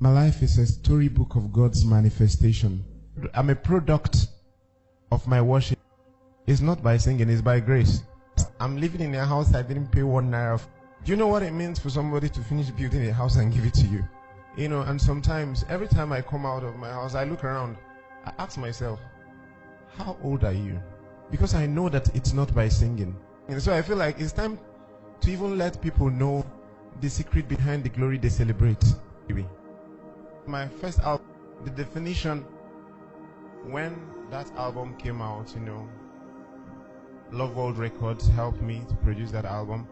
My life is a storybook of God's manifestation. I'm a product of my worship. It's not by singing, it's by grace. I'm living in a house I didn't pay 1 naira. Do you know what it means for somebody to finish building a house and give it to you? You know, and sometimes, every time I come out of my house, I look around. I ask myself, how old are you? Because I know that it's not by singing. And so I feel like it's time to even let people know the secret behind the glory they celebrate. My first album, The Definition, when that album came out, you know, Love World Records helped me to produce that album.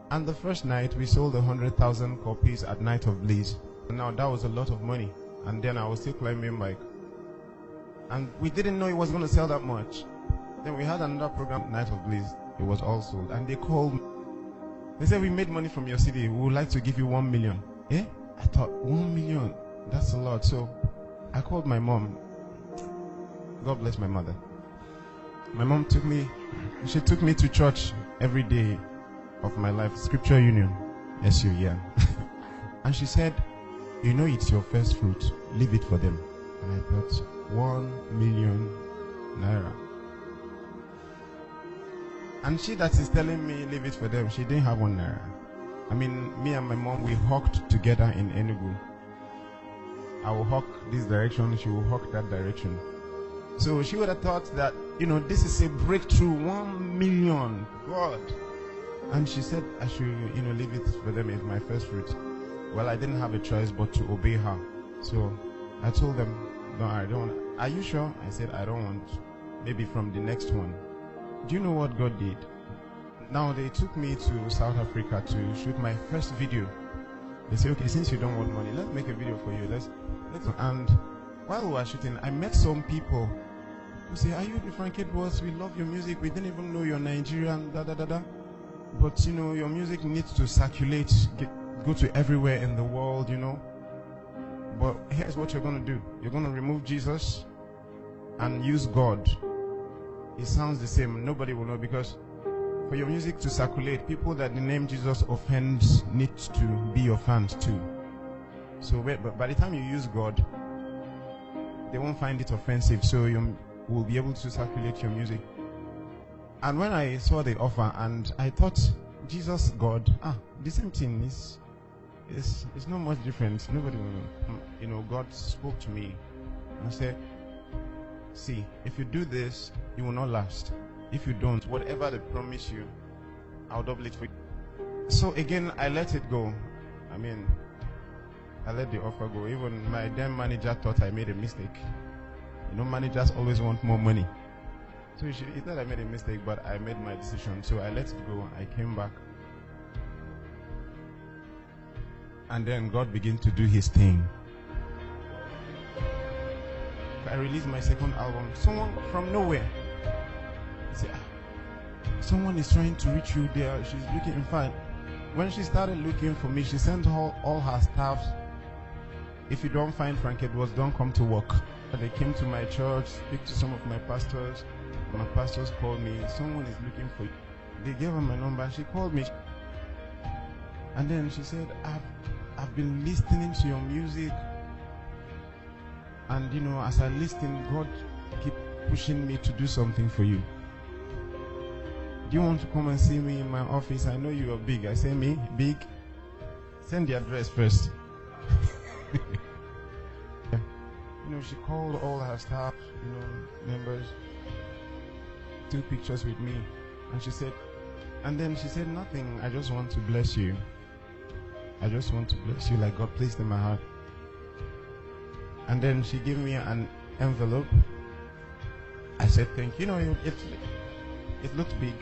And the first night, we sold 100,000 copies at Night of Bliss. Now, that was a lot of money. And then I was still climbing bike. And we didn't know it was going to sell that much. Then we had another program, Night of Bliss. It was all sold. And they called me. They said, we made money from your CD. We would like to give you 1 million. Eh? I thought, 1 million? That's a lot. So I called my mom. God bless my mother. My mom took me to church every day of my life. Scripture Union. SU, yeah. And she said, you know it's your first fruit. Leave it for them. And I thought, 1 million naira. And she that is telling me leave it for them, she didn't have 1 naira. I mean, me and my mom, we hawked together in Enugu. I will hawk this direction, she will hawk that direction. So she would have thought that, you know, this is a breakthrough, 1 million, God. And she said I should, you know, leave it for them as my first fruit. Well, I didn't have a choice but to obey her. So I told them, no, I don't want. Are you sure? I said, I don't want. Maybe from the next one. Do you know what God did? Now they took me to South Africa to shoot my first video. They said, okay, since you don't want money, let's make a video for you. And while we were shooting, I met some people who say, are you the Frankie Boss? We love your music. We didn't even know you're Nigerian, But, you know, your music needs to circulate, go to everywhere in the world, you know. But here's what you're going to do. You're going to remove Jesus and use God. It sounds the same. Nobody will know, because for your music to circulate, people that the name Jesus offends need to be your fans too. So but by the time you use God, they won't find it offensive, so you will be able to circulate your music. And when I saw the offer, and I thought, Jesus, God, the same thing is not much different. Nobody will know. You know, God spoke to me and said, see, if you do this, you will not last. If you don't, whatever they promise you, I'll double it for you. So again, I let it go. I mean, I let the offer go. Even my then manager thought I made a mistake. You know, managers always want more money. So he thought I made a mistake, but I made my decision. So I let it go. I came back. And then God began to do his thing. I released my second album. Someone from nowhere said, someone is trying to reach you there. She's looking. In fact, when she started looking for me, she sent all her staff. If you don't find Frank Edwards, don't come to work. They came to my church, speak to some of my pastors. My pastors called me. Someone is looking for you. They gave her my number. She called me. And then she said, I've been listening to your music. And you know, as I listen, God keep pushing me to do something for you. Do you want to come and see me in my office? I know you are big. I say, me? Big? Send the address first. You know, she called all her staff, you know, members, took pictures with me. And she said, nothing, I just want to bless you. I just want to bless you like God placed in my heart. And then she gave me an envelope. I said, thank you. You know, it looked big.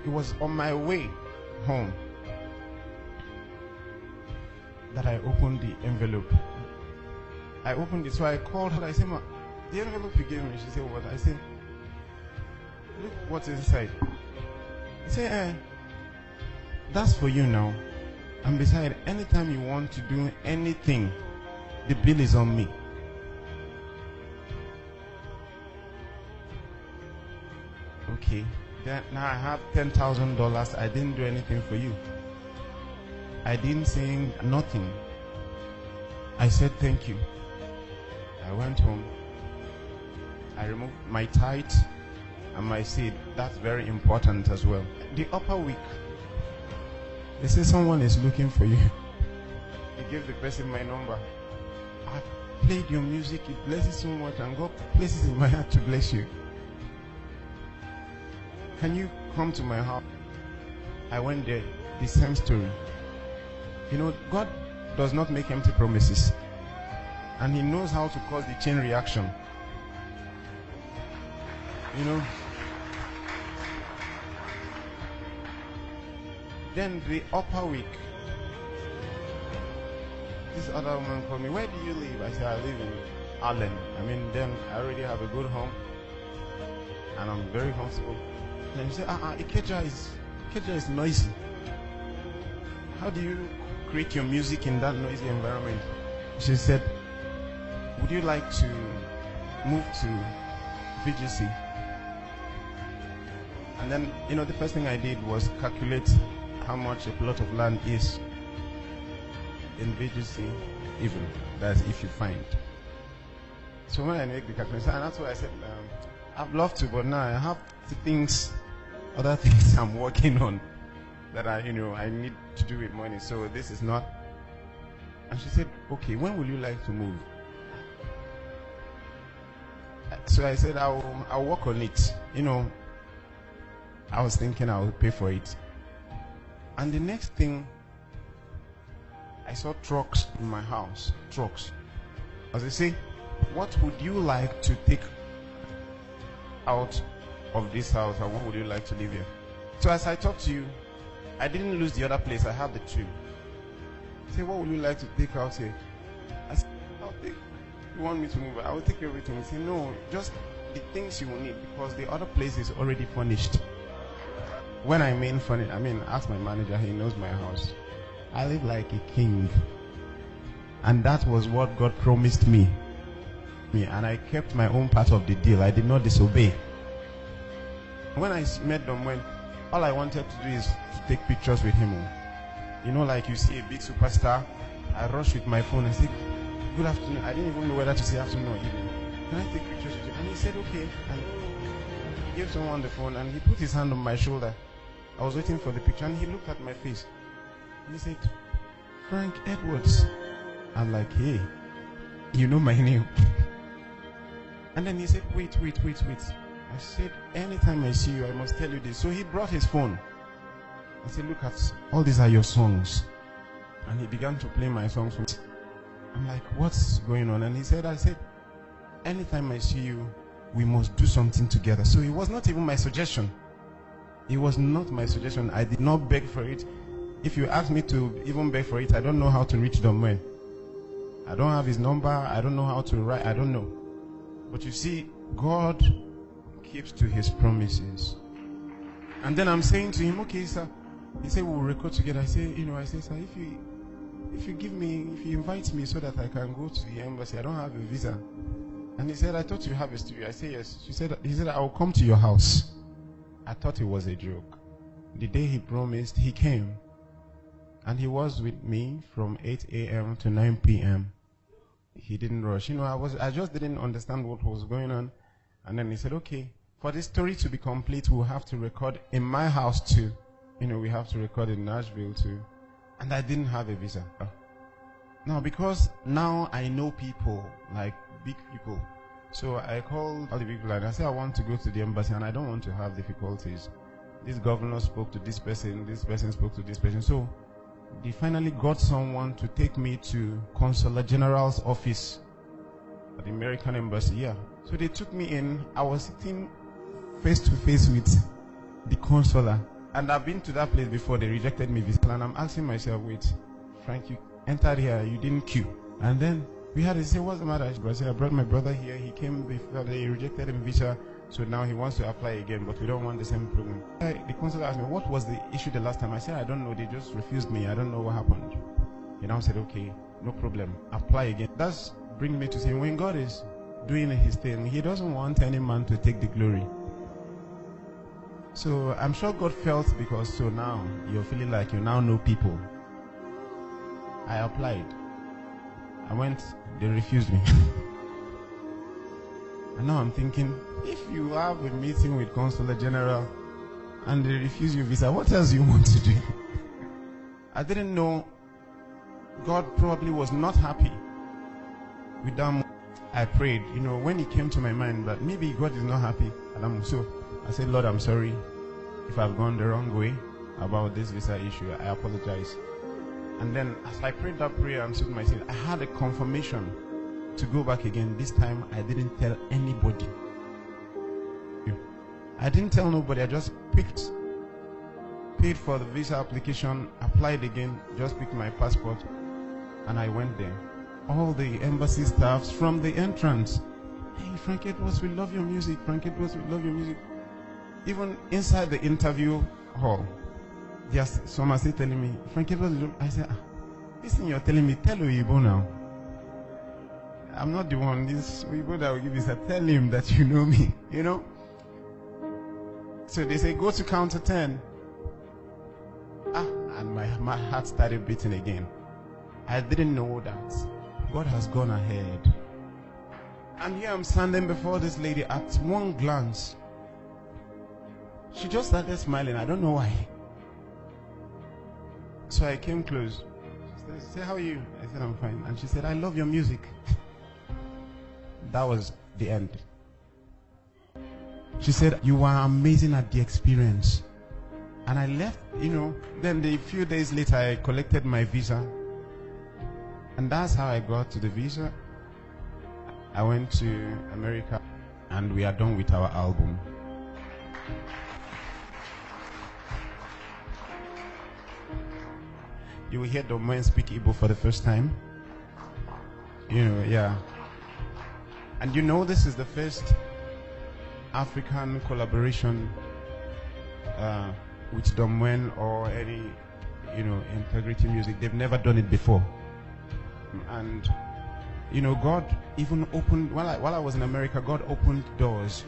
It was on my way home that I opened the envelope. I opened it, so I called her. I said, Ma, the envelope you gave me. She said, what? I said, look what's inside. She said, that's for you now. And besides, anytime you want to do anything, the bill is on me. Okay, then now I have $10,000. I didn't do anything for you. I didn't sing nothing. I said thank you. I went home. I removed my tithe and my seed. That's very important as well. The upper week, they say someone is looking for you. He gave the person my number. I played your music, it blesses so much, and God places in my heart to bless you. Can you come to my house? I went there. The same story. You know, God does not make empty promises, and He knows how to cause the chain reaction. You know. Then the upper week, this other woman called me. Where do you live? I said, I live in Ireland. Then I already have a good home, and I'm very comfortable. And she said, Ikeja is noisy. How do you create your music in that noisy environment? She said, would you like to move to VGC? And then, you know, the first thing I did was calculate how much a plot of land is in VGC, even. That's if you find. So when I make the calculation, and that's why I said, I'd love to, but now I have other things I'm working on that I need to do with money. So this is not. And she said, okay, when will you like to move? So I said, I'll work on it. You know, I was thinking I would pay for it. And the next thing, I saw trucks in my house. Trucks. As I say, what would you like to take out of this house, and what would you like to live here? So as I talk to you, I didn't lose the other place. I have the two. I say, what would you like to take out here? I said, you want me to move? I will take everything. He said, no, just the things you will need, because the other place is already furnished. When I mean furnished, ask my manager, he knows my house. I live like a king. And that was what God promised me. And I kept my own part of the deal. I did not disobey. When I met them, all I wanted to do is to take pictures with him. You know, like you see a big superstar, I rushed with my phone and said, good afternoon. I didn't even know whether to say afternoon or evening. Can I take pictures with you? And he said, okay. And he gave someone the phone, and he put his hand on my shoulder. I was waiting for the picture, and he looked at my face. And he said, Frank Edwards. I'm like, hey, you know my name. And then he said, wait. I said, anytime I see you, I must tell you this. So he brought his phone. I said, look at, all these are your songs. And he began to play my songs. I'm like, what's going on? And I said, anytime I see you, we must do something together. So it was not even my suggestion. It was not my suggestion. I did not beg for it. If you ask me to even beg for it, I don't know how to reach them when. I don't have his number. I don't know how to write. I don't know. But you see, God keeps to his promises. And then I'm saying to him, okay, sir. He said, we'll record together. I say, sir, if you invite me so that I can go to the embassy, I don't have a visa. And he said, I thought you have a studio. I said, yes. He said, I will come to your house. I thought it was a joke. The day he promised, he came. And he was with me from 8 a.m. to 9 p.m. He didn't rush. I just didn't understand what was going on. And then he said, okay, for this story to be complete, we'll have to record in my house too. We have to record in Nashville too. And I didn't have a visa. Now, because now I know people, like big people. So I called all the people and I said, I want to go to the embassy and I don't want to have difficulties. This governor spoke to this person spoke to this person. So they finally got someone to take me to Consular General's office at the American embassy. Yeah. So they took me in. I was sitting face to face with the consular. And I've been to that place before. They rejected me visa. And I'm asking myself, wait, Frank, you entered here, you didn't queue. And then we had to say, what's the matter? I said, I brought my brother here. He came before, they rejected him visa. So now he wants to apply again, but we don't want the same problem. The consular asked me, what was the issue the last time? I said, I don't know. They just refused me. I don't know what happened. He now said, okay, no problem. Apply again. That's bringing me to saying, when God is doing his thing, he doesn't want any man to take the glory. So I'm sure God felt, because so now you're feeling like you now know people. I applied. I went, they refused me. And now I'm thinking, if you have a meeting with Consular General and they refuse your visa, what else do you want to do? I didn't know God probably was not happy with that. I prayed, when it came to my mind that maybe God is not happy. So I said, Lord, I'm sorry if I've gone the wrong way about this visa issue. I apologize. And then as I prayed that prayer and stood my sin, I had a confirmation to go back again. This time I didn't tell anybody. I didn't tell nobody. I just paid for the visa application, applied again, just picked my passport, and I went there. All the embassy staffs from the entrance, hey, Frank Edwards, we love your music. Frank Edwards, we love your music. Even inside the interview hall, some are still telling me, Frank Edwards, I said, this thing you're telling me, tell Oyibo now. I'm not the one, this Oyibo that will give you, tell him that you know me, So they say, go to counter 10. And my heart started beating again. I didn't know that God has gone ahead. And here I'm standing before this lady. At one glance, she just started smiling. I don't know why. So I came close. She said, how are you? I said, I'm fine. And she said, I love your music. That was the end. She said, you are amazing at the experience. And I left, then a few days later, I collected my visa. And that's how I got to the visa. I went to America, and we are done with our album. You will hear the man speak Igbo for the first time. Yeah. And this is the first African collaboration with Domwen or any, Integrity Music. They've never done it before. And, God even opened, while I was in America, God opened doors.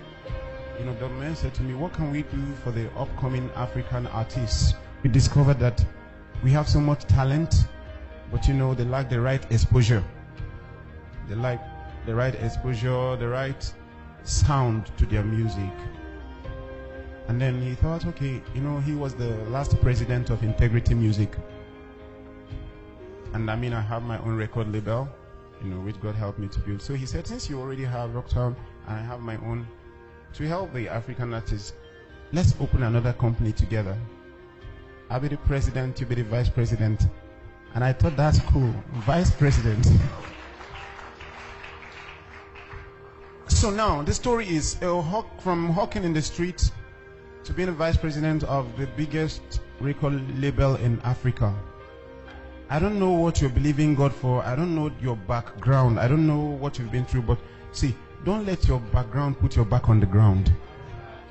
Domwen said to me, what can we do for the upcoming African artists? We discovered that we have so much talent, but they lack the right exposure. They lack the right exposure, the right sound to their music. And then he thought, okay, he was the last president of Integrity Music. And I have my own record label, which God helped me to build. So he said, since you already have Rocktown and I have my own, to help the African artists, let's open another company together. I'll be the president, you'll be the vice president. And I thought, that's cool, vice president. So now, the story is from hawking in the street to being the vice president of the biggest record label in Africa. I don't know what you're believing God for. I don't know your background. I don't know what you've been through. But see, don't let your background put your back on the ground.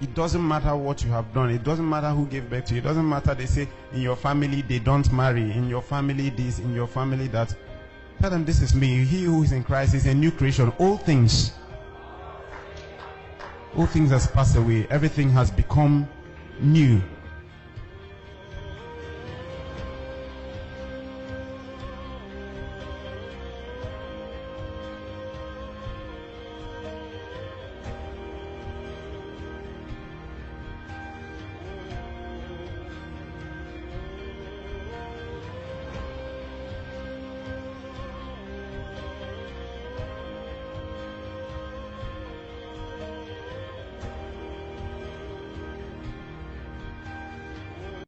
It doesn't matter what you have done. It doesn't matter who gave birth to you. It doesn't matter they say in your family they don't marry. In your family this, in your family that. Tell them, this is me. He who is in Christ is a new creation. All things has passed away. Everything has become new.